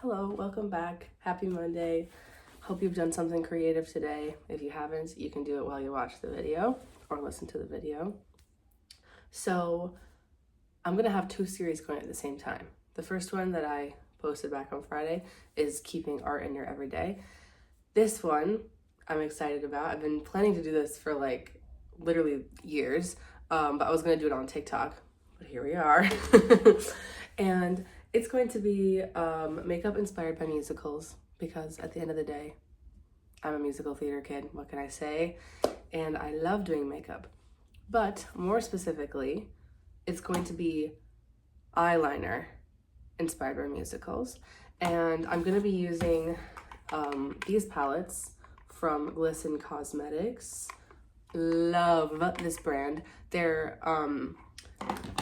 Hello, welcome back. Happy Monday. Hope you've done something creative today. If you haven't, you can do it while you watch the video or listen to the video. So I'm gonna have two series going at the same time. The first one that I posted back on Friday is keeping art in your everyday. This one I'm excited about. I've been planning to do this for like literally years, but I was gonna do it on TikTok, but here we are. And it's going to be makeup inspired by musicals because at the end of the day, I'm a musical theater kid. What can I say? And I love doing makeup. But more specifically, it's going to be eyeliner inspired by musicals. And I'm going to be using these palettes from Glisten Cosmetics. Love this brand. They're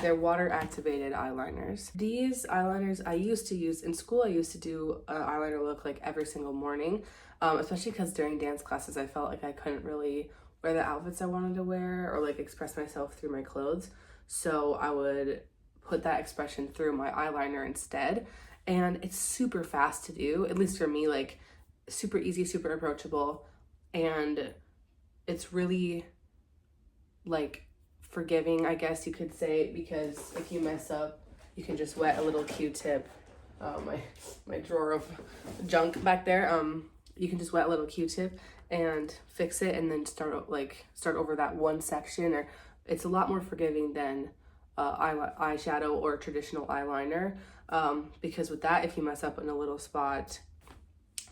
water activated eyeliners. These eyeliners I used to use in school. I used to do an eyeliner look like every single morning, especially because during dance classes I felt like I couldn't really wear the outfits I wanted to wear or like express myself through my clothes. So I would put that expression through my eyeliner instead. And it's super fast to do, at least for me, like super easy, super approachable. And it's really like forgiving, I guess you could say, because if you mess up, you can just wet a little Q-tip. My drawer of junk back there. You can just wet a little Q-tip and fix it, and then start over that one section. Or it's a lot more forgiving than eyeshadow or traditional eyeliner. Because with that, if you mess up in a little spot,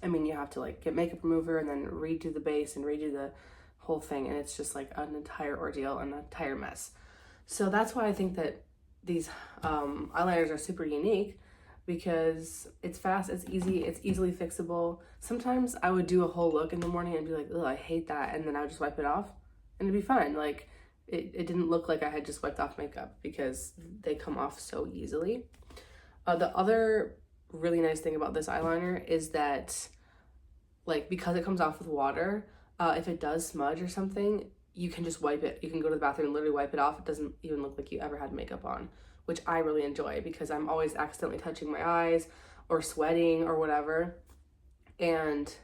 I mean, you have to like get makeup remover and then redo the base and redo the whole thing, and it's just like an entire ordeal, an entire mess. So that's why I think that these eyeliners are super unique, because it's fast, it's easy, it's easily fixable. Sometimes I would do a whole look in the morning and be like, oh, I hate that, and then I would just wipe it off and it'd be fine. Like it didn't look like I had just wiped off makeup because they come off so easily. The other really nice thing about this eyeliner is that, like, because it comes off with water, if it does smudge or something, you can just wipe it. You can go to the bathroom and literally wipe it off. It doesn't even look like you ever had makeup on, which I really enjoy because I'm always accidentally touching my eyes or sweating or whatever. And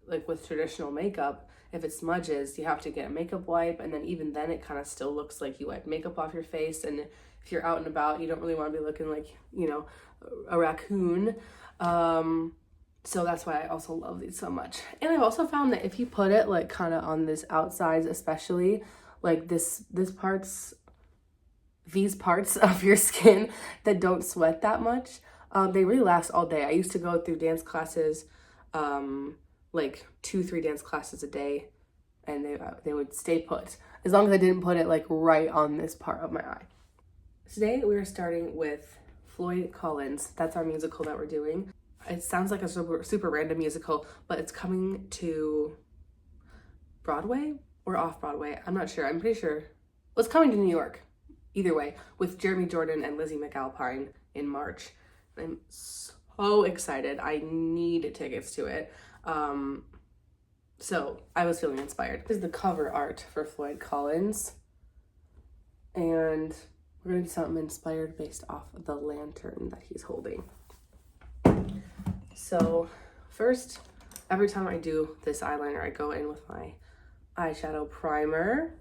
like with traditional makeup, if it smudges, you have to get a makeup wipe, and then even then it kind of still looks like you wiped makeup off your face. And if you're out and about, you don't really want to be looking like, you know, a raccoon. So that's why I also love these so much. And I've also found that if you put it like kind of on this outside, especially like these parts of your skin that don't sweat that much, they really last all day. I used to go through dance classes, like 2-3 dance classes a day, and they would stay put as long as I didn't put it like right on this part of my eye. Today we are starting with Floyd Collins. That's our musical that we're doing. It sounds like a super random musical, but it's coming to Broadway or off Broadway. I'm not sure. I'm pretty sure. Well, it's coming to New York. Either way, with Jeremy Jordan and Lizzie McAlpine in March. I'm so excited. I need tickets to it. So I was feeling inspired. This is the cover art for Floyd Collins. And we're going to do something inspired based off of the lantern that he's holding. So first, every time I do this eyeliner, I go in with my eyeshadow primer.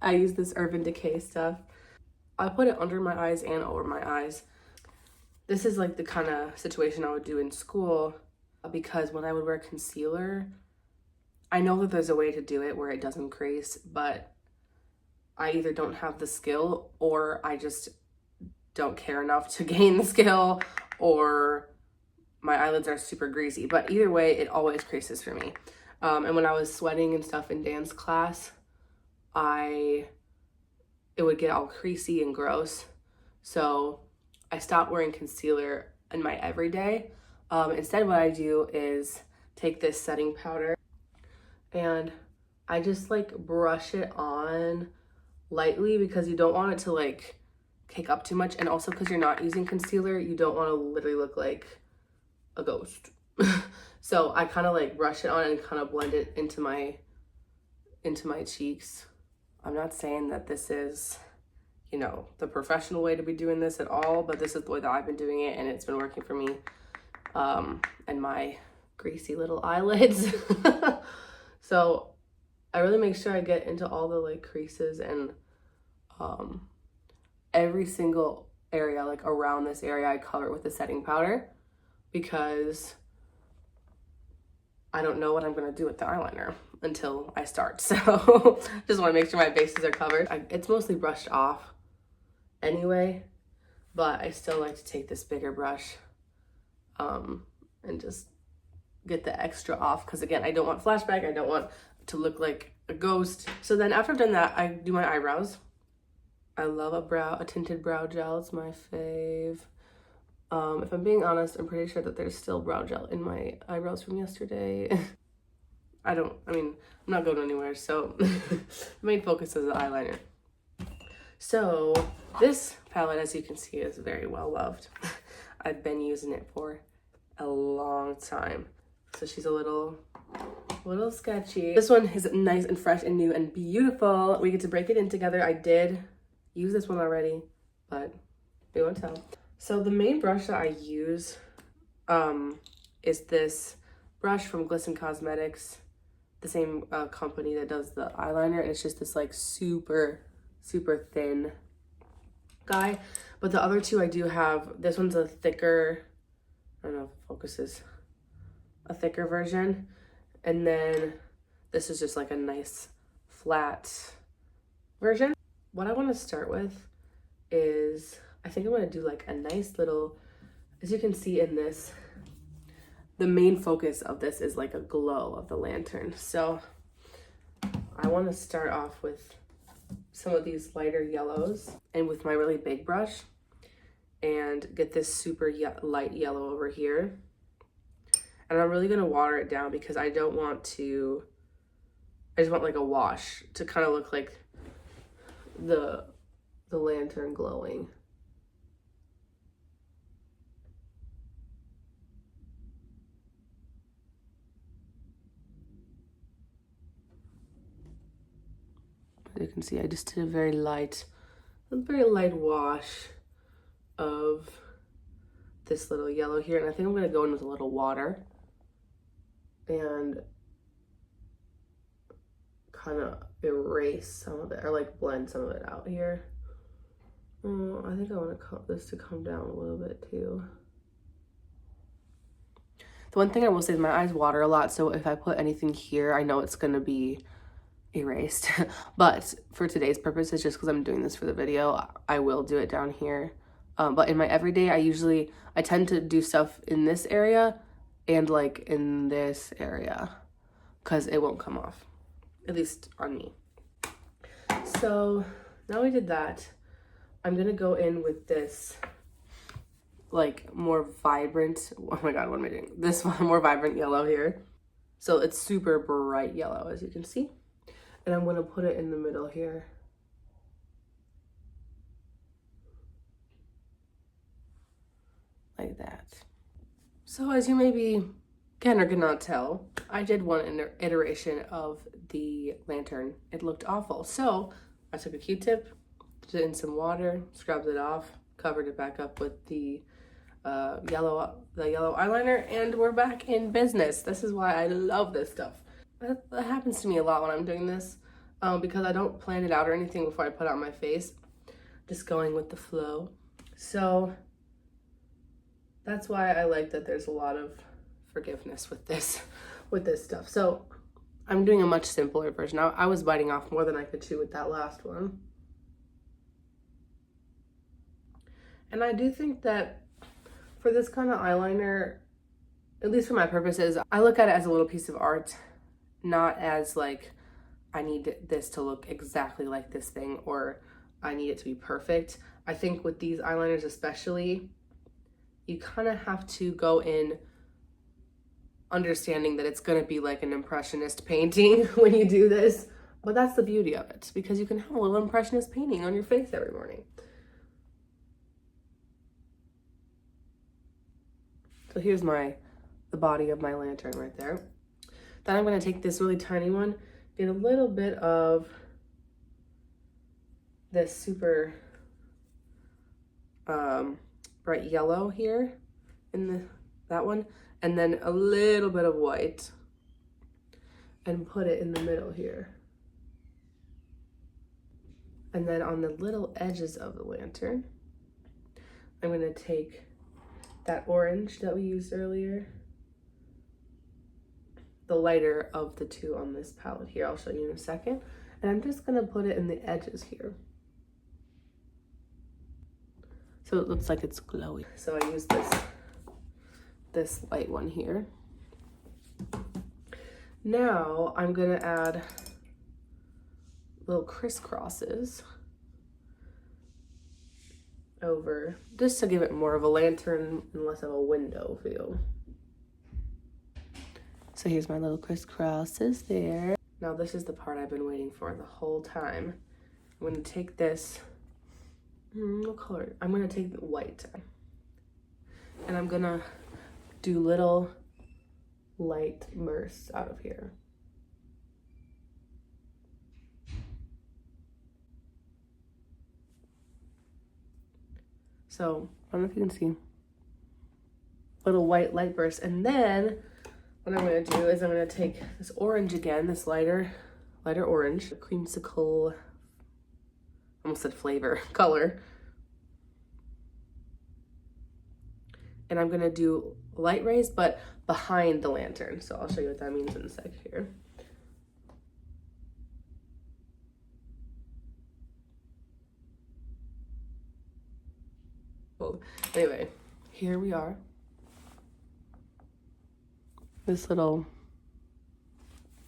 I use this Urban Decay stuff. I put it under my eyes and over my eyes. This is like the kind of situation I would do in school, because when I would wear concealer, I know that there's a way to do it where it doesn't crease, but I either don't have the skill or I just don't care enough to gain the skill, or my eyelids are super greasy. But either way, it always creases for me. And when I was sweating and stuff in dance class, it would get all creasy and gross. So I stopped wearing concealer in my everyday. Instead, what I do is take this setting powder and I just like brush it on lightly, because you don't want it to like cake up too much. And also because you're not using concealer, you don't want to literally look like a ghost. So I kind of like brush it on and kind of blend it into my cheeks. I'm not saying that this is, you know, the professional way to be doing this at all, but this is the way that I've been doing it, and it's been working for me and my greasy little eyelids. So I really make sure I get into all the like creases and every single area, like around this area, I cover it with the setting powder, because I don't know what I'm gonna do with the eyeliner until I start. So just want to make sure my bases are covered. It's mostly brushed off anyway, but I still like to take this bigger brush and just get the extra off, because again, I don't want flashback, I don't want to look like a ghost. So then after I've done that, I do my eyebrows. I love a tinted brow gel. It's my fave. If I'm being honest, I'm pretty sure that there's still brow gel in my eyebrows from yesterday. I mean, I'm not going anywhere, so the main focus is the eyeliner. So this palette, as you can see, is very well loved. I've been using it for a long time. So she's a little sketchy. This one is nice and fresh and new and beautiful. We get to break it in together. I did use this one already, but we won't tell. So the main brush that I use is this brush from Glisten Cosmetics, the same company that does the eyeliner, and it's just this like super thin guy. But the other two I do have, this one's a thicker, I don't know if it focuses, a thicker version, and then this is just like a nice flat version. What I want to start with is, I think I'm going to do like a nice little, as you can see in this, the main focus of this is like a glow of the lantern. So I want to start off with some of these lighter yellows and with my really big brush and get this super light yellow over here. And I'm really going to water it down because I don't want to, I just want like a wash to kind of look like the lantern glowing. As you can see, I just did a very light wash of this little yellow here, and I think I'm going to go in with a little water and kind of erase some of it, or like blend some of it out here. I think I want this to come down a little bit too. The one thing I will say is my eyes water a lot, so if I put anything here, I know it's going to be erased. But for today's purposes, just because I'm doing this for the video, I will do it down here. But in my everyday, I tend to do stuff in this area and like in this area because it won't come off, at least on me. So now we did that, I'm gonna go in with this like more vibrant, oh my god, what am I doing? This one more vibrant yellow here. So it's super bright yellow, as you can see. And I'm gonna put it in the middle here. Like that. So as you maybe can or cannot tell, I did one iteration of the lantern. It looked awful. So I took a Q-tip, did it in some water, scrubbed it off, covered it back up with the yellow eyeliner, and we're back in business. This is why I love this stuff. That happens to me a lot when I'm doing this because I don't plan it out or anything before I put it on my face. Just going with the flow. So that's why I like that there's a lot of forgiveness with this stuff. So I'm doing a much simpler version. I was biting off more than I could chew with that last one. And I do think that for this kind of eyeliner, at least for my purposes, I look at it as a little piece of art, not as like, I need this to look exactly like this thing or I need it to be perfect. I think with these eyeliners especially, you kind of have to go in understanding that it's going to be like an impressionist painting when you do this. But that's the beauty of it, because you can have a little impressionist painting on your face every morning. So here's the body of my lantern right there. Then I'm going to take this really tiny one, get a little bit of this super bright yellow here in that one, and then a little bit of white, and put it in the middle here. And then on the little edges of the lantern, I'm gonna take that orange that we used earlier, the lighter of the two on this palette here, I'll show you in a second, and I'm just gonna put it in the edges here. So it looks like it's glowy. So I use this light one here. Now I'm gonna add little crisscrosses over, just to give it more of a lantern and less of a window feel. So here's my little crisscrosses there. Now this is the part I've been waiting for the whole time. I'm gonna take this, what color? I'm gonna take the white, and I'm gonna do little light bursts out of here. So I don't know if you can see, little white light bursts. And then what I'm gonna do is I'm gonna take this orange again, this lighter orange, creamsicle, almost said flavor, color. And I'm gonna do light rays, but behind the lantern. So I'll show you what that means in a sec here. Well, anyway, here we are. This little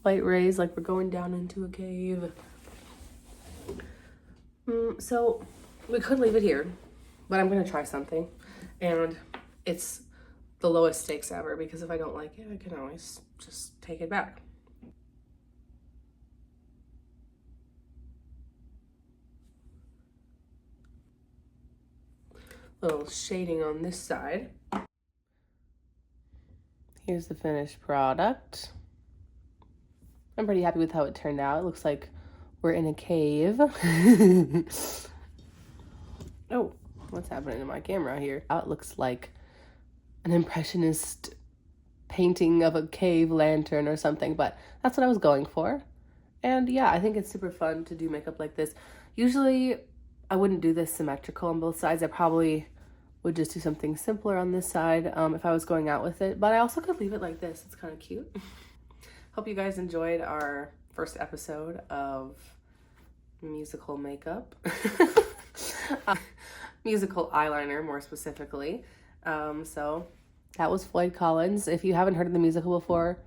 light rays, like we're going down into a cave. So we could leave it here, but I'm gonna try something, and it's the lowest stakes ever, because if I don't like it, I can always just take it back. Little shading on this side. Here's the finished product. I'm pretty happy with how it turned out. It looks like we're in a cave. Oh, what's happening to my camera here? It looks like an impressionist painting of a cave lantern or something, but that's what I was going for. And yeah, I think it's super fun to do makeup like this. Usually I wouldn't do this symmetrical on both sides. I probably would just do something simpler on this side if I was going out with it, but I also could leave it like this. It's kind of cute. Hope you guys enjoyed our first episode of musical makeup. Musical eyeliner, more specifically. So that was Floyd Collins. If you haven't heard of the musical before,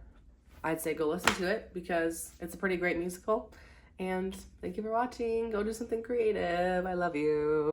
I'd say go listen to it, because it's a pretty great musical. And thank you for watching. Go do something creative. I love you.